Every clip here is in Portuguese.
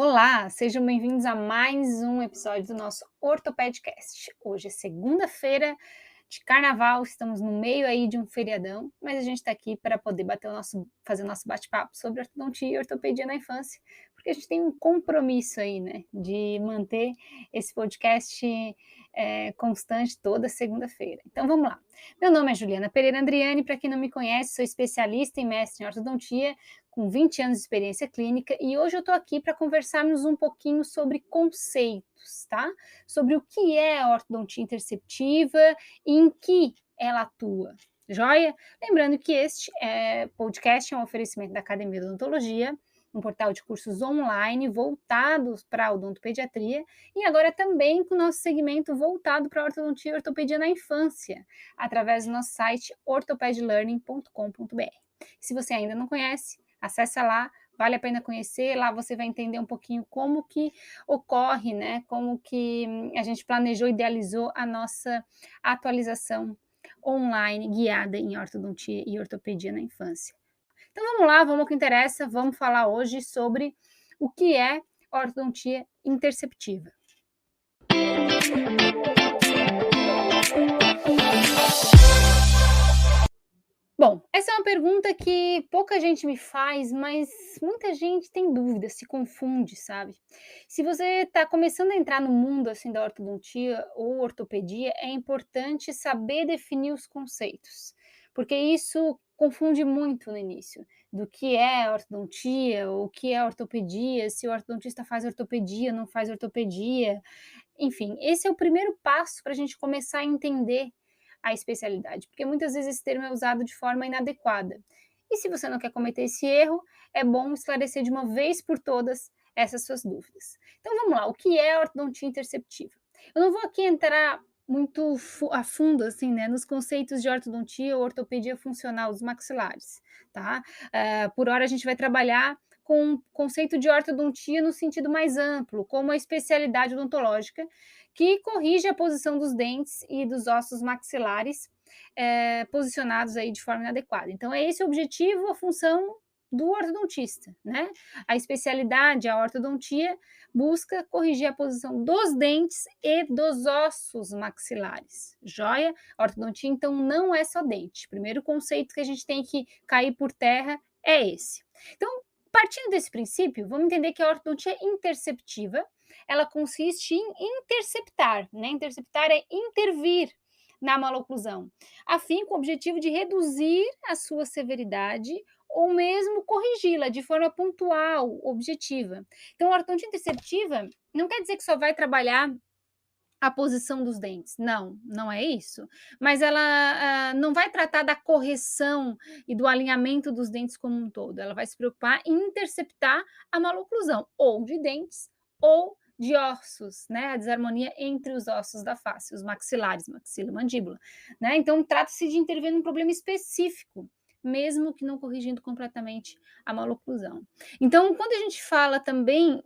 Olá, sejam bem-vindos a mais um episódio do nosso Ortopedcast. Hoje é segunda-feira de carnaval, estamos no meio aí de um feriadão, mas a gente está aqui para poder fazer o nosso bate-papo sobre ortodontia e ortopedia na infância, porque a gente tem um compromisso aí, né, de manter esse podcast constante toda segunda-feira. Então vamos lá. Meu nome é Juliana Pereira Andriani, para quem não me conhece, sou especialista e mestre em ortodontia, com 20 anos de experiência clínica, e hoje eu estou aqui para conversarmos um pouquinho sobre conceitos, tá? Sobre o que é a ortodontia interceptiva e em que ela atua, joia? Lembrando que este podcast é um oferecimento da Academia de Odontologia, um portal de cursos online voltados para a odontopediatria e agora também com o nosso segmento voltado para a ortodontia e ortopedia na infância, através do nosso site orthopedlearning.com.br. Se você ainda não conhece, acesse lá, vale a pena conhecer, lá você vai entender um pouquinho como que ocorre, né, como que a gente planejou, idealizou a nossa atualização online guiada em ortodontia e ortopedia na infância. Então vamos lá, vamos ao que interessa, vamos falar hoje sobre o que é ortodontia interceptiva. Bom, essa é uma pergunta que pouca gente me faz, mas muita gente tem dúvida, se confunde, sabe? Se você está começando a entrar no mundo assim da ortodontia ou ortopedia, é importante saber definir os conceitos, porque isso confunde muito no início, do que é ortodontia, o que é ortopedia, se o ortodontista faz ortopedia, não faz ortopedia, enfim, esse é o primeiro passo para a gente começar a entender a especialidade, porque muitas vezes esse termo é usado de forma inadequada. E se você não quer cometer esse erro, é bom esclarecer de uma vez por todas essas suas dúvidas. Então vamos lá, o que é a ortodontia interceptiva? Eu não vou aqui entrar muito a fundo assim, né, nos conceitos de ortodontia ou ortopedia funcional dos maxilares, tá? Por hora a gente vai trabalhar com o conceito de ortodontia no sentido mais amplo, como a especialidade odontológica que corrige a posição dos dentes e dos ossos maxilares posicionados aí de forma inadequada. Então, é esse o objetivo, a função do ortodontista, né? A especialidade, a ortodontia, busca corrigir a posição dos dentes e dos ossos maxilares, joia? A ortodontia, então, não é só dente. O primeiro conceito que a gente tem que cair por terra é esse. Então, partindo desse princípio, vamos entender que a ortodontia interceptiva, ela consiste em interceptar, né? Interceptar é intervir na maloclusão, a fim com o objetivo de reduzir a sua severidade ou mesmo corrigi-la de forma pontual, objetiva. Então, a ortodontia interceptiva não quer dizer que só vai trabalhar a posição dos dentes. Não, não é isso. Mas ela não vai tratar da correção e do alinhamento dos dentes como um todo. Ela vai se preocupar em interceptar a maloclusão, ou de dentes, ou de ossos, né? A desarmonia entre os ossos da face, os maxilares, maxila e mandíbula, né? Então, trata-se de intervir num problema específico, mesmo que não corrigindo completamente a maloclusão. Então, quando a gente fala também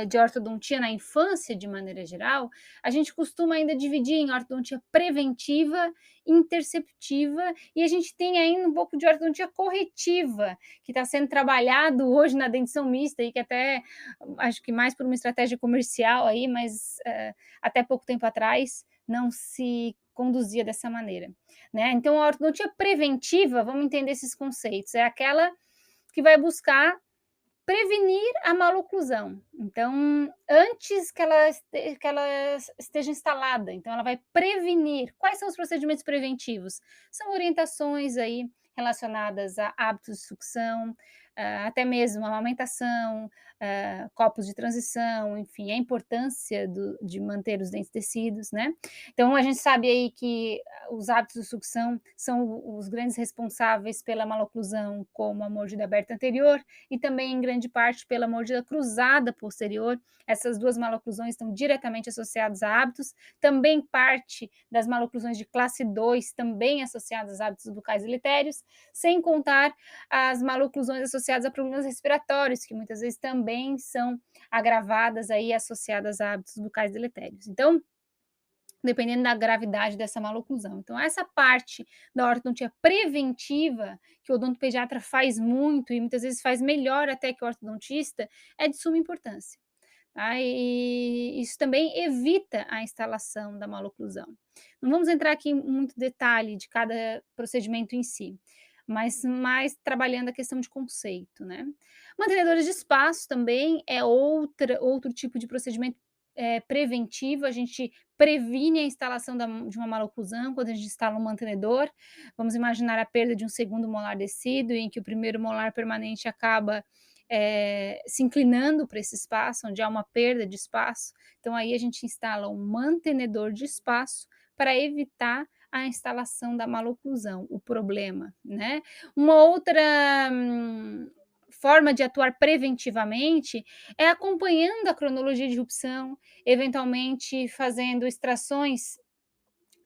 de ortodontia na infância, de maneira geral, a gente costuma ainda dividir em ortodontia preventiva, interceptiva, e a gente tem ainda um pouco de ortodontia corretiva, que está sendo trabalhado hoje na dentição mista, e que até, acho que mais por uma estratégia comercial aí, mas até pouco tempo atrás não se conduzia dessa maneira, né? Então, a ortodontia preventiva, vamos entender esses conceitos, é aquela que vai buscar prevenir a maloclusão. Então, antes que ela esteja instalada, então ela vai prevenir. Quais são os procedimentos preventivos? São orientações aí relacionadas a hábitos de sucção, até mesmo a amamentação, copos de transição, enfim, a importância de manter os dentes tecidos, né? Então, a gente sabe aí que os hábitos de sucção são os grandes responsáveis pela maloclusão, como a mordida aberta anterior, e também, em grande parte, pela mordida cruzada posterior. Essas duas maloclusões estão diretamente associadas a hábitos. Também parte das maloclusões de classe 2, também associadas a hábitos bucais deletérios, sem contar as maloclusões associadas a problemas respiratórios, que muitas vezes também são agravadas aí, associadas a hábitos bucais deletérios. Então, dependendo da gravidade dessa maloclusão. Então, essa parte da ortodontia preventiva, que o odontopediatra faz muito e muitas vezes faz melhor até que o ortodontista, é de suma importância, tá? E isso também evita a instalação da maloclusão. Não vamos entrar aqui em muito detalhe de cada procedimento em si, mas mais trabalhando a questão de conceito, né. Mantenedores de espaço também é outro tipo de procedimento, preventivo, a gente previne a instalação de uma maloclusão quando a gente instala um mantenedor. Vamos imaginar a perda de um segundo molar descido, em que o primeiro molar permanente acaba, se inclinando para esse espaço, onde há uma perda de espaço. Então aí a gente instala um mantenedor de espaço para evitar a instalação da maloclusão, o problema, né. Uma outra forma de atuar preventivamente é acompanhando a cronologia de erupção, eventualmente fazendo extrações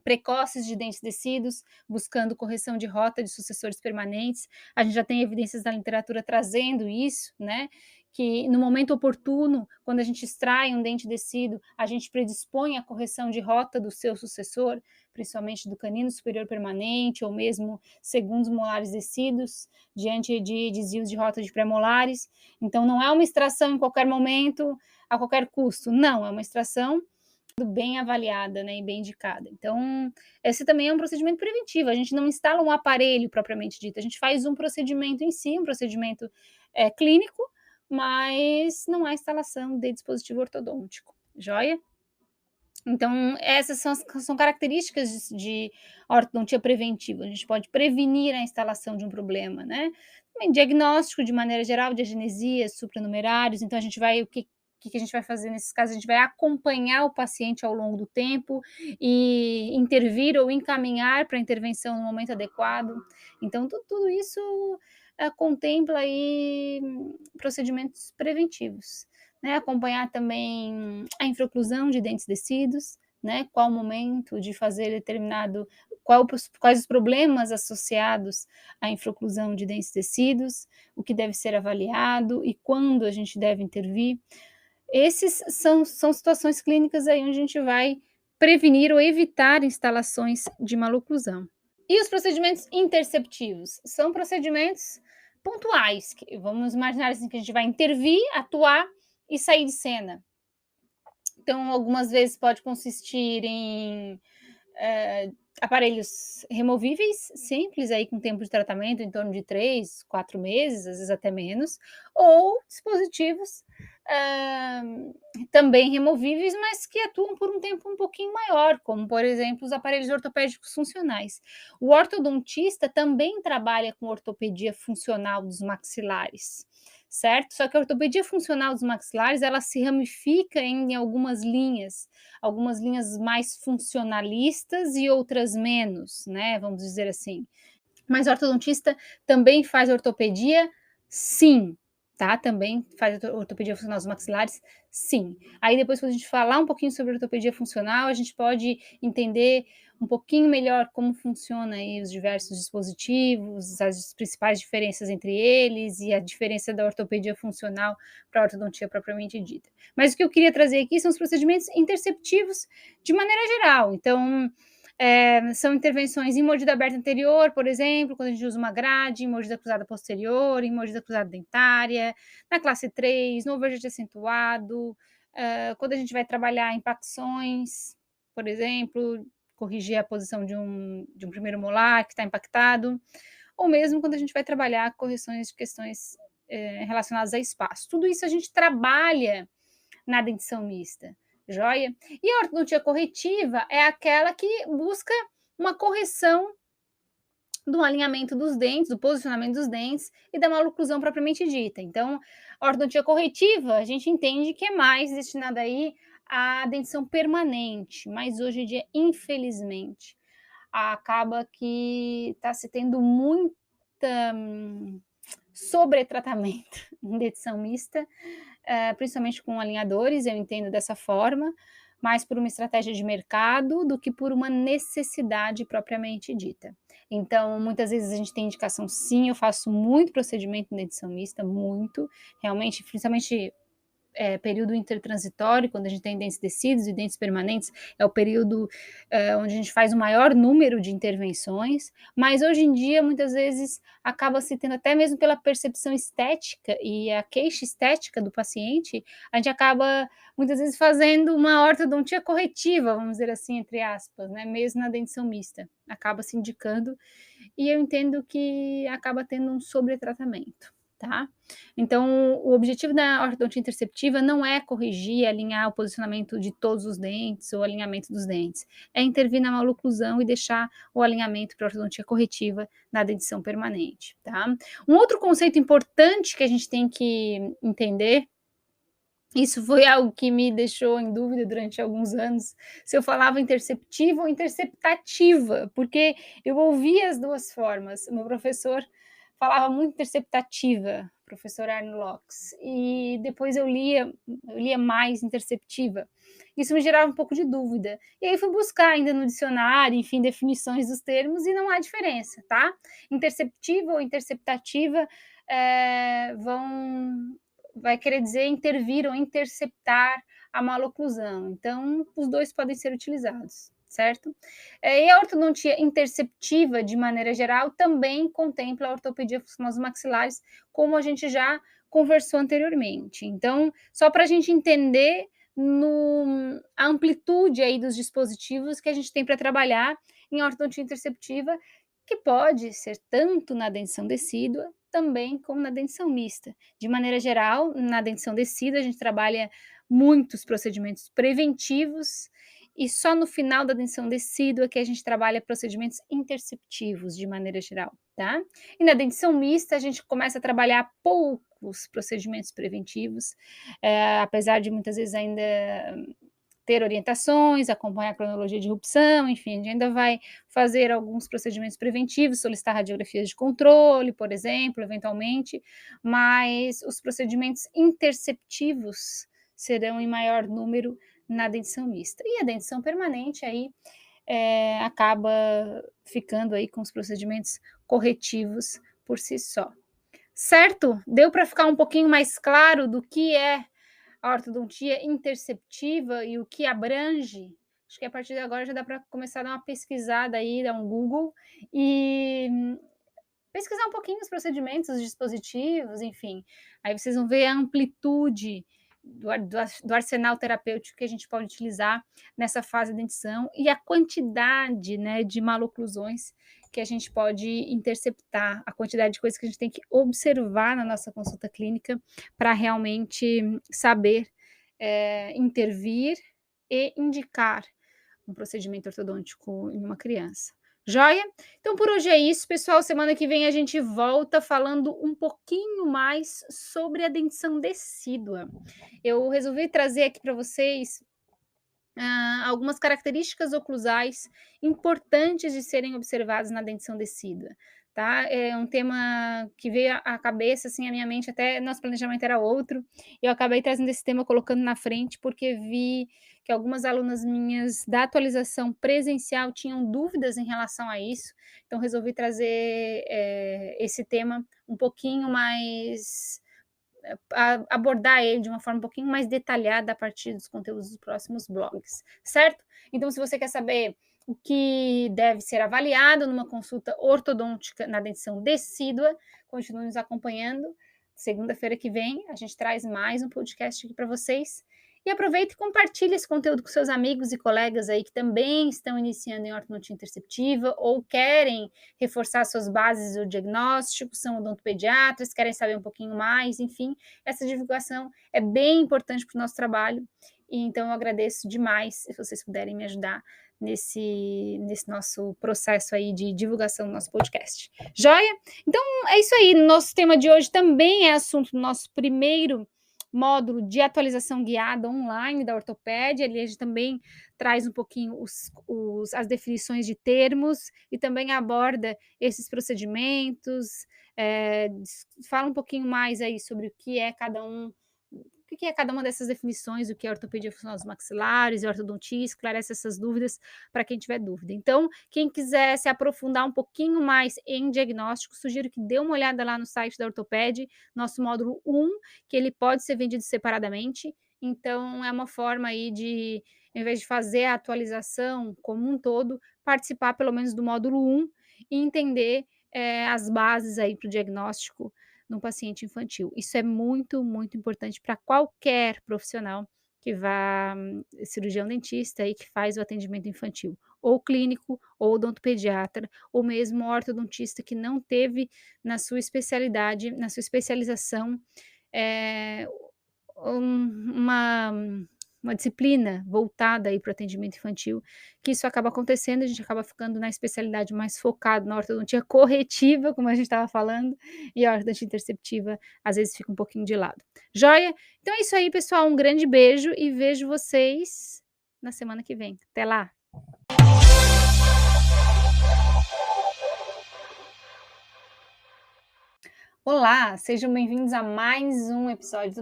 precoces de dentes descidos, buscando correção de rota de sucessores permanentes. A gente já tem evidências da literatura trazendo isso, né? Que no momento oportuno, quando a gente extrai um dente descido, a gente predispõe a correção de rota do seu sucessor, principalmente do canino superior permanente, ou mesmo segundos molares descidos, diante de desvios de rota de pré-molares. Então, não é uma extração em qualquer momento, a qualquer custo. Não, é uma extração bem avaliada, né, e bem indicada. Então, esse também é um procedimento preventivo, a gente não instala um aparelho propriamente dito, a gente faz um procedimento em si, um procedimento, clínico, mas não há instalação de dispositivo ortodôntico, joia? Então, essas são características de ortodontia preventiva, a gente pode prevenir a instalação de um problema, né. Também diagnóstico de maneira geral de agenesias, supranumerários, então a gente vai o que a gente vai fazer nesses casos? A gente vai acompanhar o paciente ao longo do tempo e intervir ou encaminhar para a intervenção no momento adequado. Então tudo isso, contempla aí procedimentos preventivos, né, acompanhar também a infroclusão de dentes descidos, né, qual o momento de fazer determinado quais os problemas associados à infroclusão de dentes descidos, o que deve ser avaliado e quando a gente deve intervir. Esses são situações clínicas aí onde a gente vai prevenir ou evitar instalações de maloclusão. E os procedimentos interceptivos? São procedimentos pontuais, que vamos imaginar assim que a gente vai intervir, atuar e sair de cena. Então, algumas vezes pode consistir em aparelhos removíveis simples, aí com tempo de tratamento em torno de 3, 4 meses, às vezes até menos, ou dispositivos também removíveis, mas que atuam por um tempo um pouquinho maior, como por exemplo os aparelhos ortopédicos funcionais. O ortodontista também trabalha com ortopedia funcional dos maxilares, certo? Só que a ortopedia funcional dos maxilares, ela se ramifica em algumas linhas mais funcionalistas e outras menos, né, vamos dizer assim. Mas o ortodontista também faz ortopedia? Sim, tá, também faz ortopedia funcional dos maxilares? Sim. Aí depois quando a gente falar um pouquinho sobre ortopedia funcional, a gente pode entender um pouquinho melhor como funciona aí os diversos dispositivos, as principais diferenças entre eles e a diferença da ortopedia funcional para a ortodontia propriamente dita. Mas o que eu queria trazer aqui são os procedimentos interceptivos de maneira geral, então são intervenções em mordida aberta anterior, por exemplo, quando a gente usa uma grade, em mordida cruzada posterior, em mordida cruzada dentária, na classe 3, no overjet acentuado, quando a gente vai trabalhar impacções, por exemplo, corrigir a posição de um primeiro molar que está impactado, ou mesmo quando a gente vai trabalhar correções de questões relacionadas a espaço. Tudo isso a gente trabalha na dentição mista, joia? E a ortodontia corretiva é aquela que busca uma correção do alinhamento dos dentes, do posicionamento dos dentes e da maloclusão propriamente dita. Então, a ortodontia corretiva, a gente entende que é mais destinada aí à dentição permanente, mas hoje em dia, infelizmente, acaba que está se tendo muita sobretratamento em dentição mista, principalmente com alinhadores, eu entendo dessa forma, mais por uma estratégia de mercado do que por uma necessidade propriamente dita. Então, muitas vezes a gente tem indicação sim, eu faço muito procedimento em dentição mista, muito, realmente, principalmente período intertransitório, quando a gente tem dentes descidos e dentes permanentes, é o período onde a gente faz o maior número de intervenções, mas hoje em dia, muitas vezes, acaba se tendo até mesmo pela percepção estética e a queixa estética do paciente, a gente acaba muitas vezes fazendo uma ortodontia corretiva, vamos dizer assim, entre aspas, né, mesmo na dentição mista, acaba se indicando, e eu entendo que acaba tendo um sobretratamento, tá? Então, o objetivo da ortodontia interceptiva não é corrigir, alinhar o posicionamento de todos os dentes ou alinhamento dos dentes, é intervir na maloclusão e deixar o alinhamento para ortodontia corretiva na dentição permanente, tá? Um outro conceito importante que a gente tem que entender, isso foi algo que me deixou em dúvida durante alguns anos, se eu falava interceptiva ou interceptativa, porque eu ouvia as 2 formas. O meu professor falava muito interceptativa, professor Arno Locks, e depois eu lia mais interceptiva. Isso me gerava um pouco de dúvida. E aí fui buscar ainda no dicionário, enfim, definições dos termos e não há diferença, tá? Interceptiva ou interceptativa, vai querer dizer intervir ou interceptar a maloclusão. Então, os 2 podem ser utilizados, certo? E a ortodontia interceptiva, de maneira geral, também contempla a ortopedia maxilares, como a gente já conversou anteriormente. Então, só para a gente entender a amplitude aí dos dispositivos que a gente tem para trabalhar em ortodontia interceptiva, que pode ser tanto na dentição decídua, também como na dentição mista. De maneira geral, na dentição decídua, a gente trabalha muitos procedimentos preventivos e só no final da dentição decídua que a gente trabalha procedimentos interceptivos, de maneira geral, tá? E na dentição mista, a gente começa a trabalhar poucos procedimentos preventivos, apesar de muitas vezes ainda ter orientações, acompanhar a cronologia de erupção, enfim, a gente ainda vai fazer alguns procedimentos preventivos, solicitar radiografias de controle, por exemplo, eventualmente, mas os procedimentos interceptivos serão em maior número na dentição mista. E a dentição permanente aí acaba ficando aí com os procedimentos corretivos por si só. Certo? Deu para ficar um pouquinho mais claro do que é a ortodontia interceptiva e o que abrange? Acho que a partir de agora já dá para começar a dar uma pesquisada aí, dar um Google e pesquisar um pouquinho os procedimentos, os dispositivos, enfim. Aí vocês vão ver a amplitude do arsenal terapêutico que a gente pode utilizar nessa fase de dentição e a quantidade, né, de maloclusões que a gente pode interceptar, a quantidade de coisas que a gente tem que observar na nossa consulta clínica para realmente saber intervir e indicar um procedimento ortodôntico em uma criança. Joia? Então, por hoje é isso, pessoal. Semana que vem a gente volta falando um pouquinho mais sobre a dentição decídua. Eu resolvi trazer aqui para vocês algumas características oclusais importantes de serem observadas na dentição decídua. Tá? É um tema que veio à cabeça, assim, à minha mente, até nosso planejamento era outro, e eu acabei trazendo esse tema, colocando na frente, porque vi que algumas alunas minhas da atualização presencial tinham dúvidas em relação a isso, então resolvi trazer esse tema um pouquinho mais abordar ele de uma forma um pouquinho mais detalhada a partir dos conteúdos dos próximos blogs, certo? Então, se você quer saber o que deve ser avaliado numa consulta ortodôntica na dentição decídua, continue nos acompanhando. Segunda-feira que vem, a gente traz mais um podcast aqui para vocês. E aproveite e compartilhe esse conteúdo com seus amigos e colegas aí que também estão iniciando em ortodontia interceptiva ou querem reforçar suas bases do diagnóstico, são odontopediatras, querem saber um pouquinho mais, enfim, essa divulgação é bem importante para o nosso trabalho, e então eu agradeço demais se vocês puderem me ajudar nesse nosso processo aí de divulgação do nosso podcast. Joia? Então é isso aí, nosso tema de hoje também é assunto do nosso primeiro módulo de atualização guiada online da ortopédia. Ali a gente também traz um pouquinho as definições de termos e também aborda esses procedimentos, fala um pouquinho mais aí sobre o que é cada um, o que é cada uma dessas definições, o que é ortopedia funcional dos maxilares e ortodontia, esclarece essas dúvidas para quem tiver dúvida. Então, quem quiser se aprofundar um pouquinho mais em diagnóstico, sugiro que dê uma olhada lá no site da Ortoped, nosso módulo 1, que ele pode ser vendido separadamente. Então, é uma forma aí de, em vez de fazer a atualização como um todo, participar pelo menos do módulo 1 e entender as bases aí para o diagnóstico no paciente infantil. Isso é muito, muito importante para qualquer profissional que vá, cirurgião dentista aí que faz o atendimento infantil, ou clínico, ou odontopediatra, ou mesmo ortodontista que não teve na sua especialidade, na sua especialização, eh, uma disciplina voltada aí para o atendimento infantil, que isso acaba acontecendo, a gente acaba ficando na especialidade mais focado na ortodontia corretiva, como a gente estava falando, e a ortodontia interceptiva às vezes fica um pouquinho de lado. Joia? Então é isso aí, pessoal, um grande beijo e vejo vocês na semana que vem. Até lá. Olá, sejam bem-vindos a mais um episódio do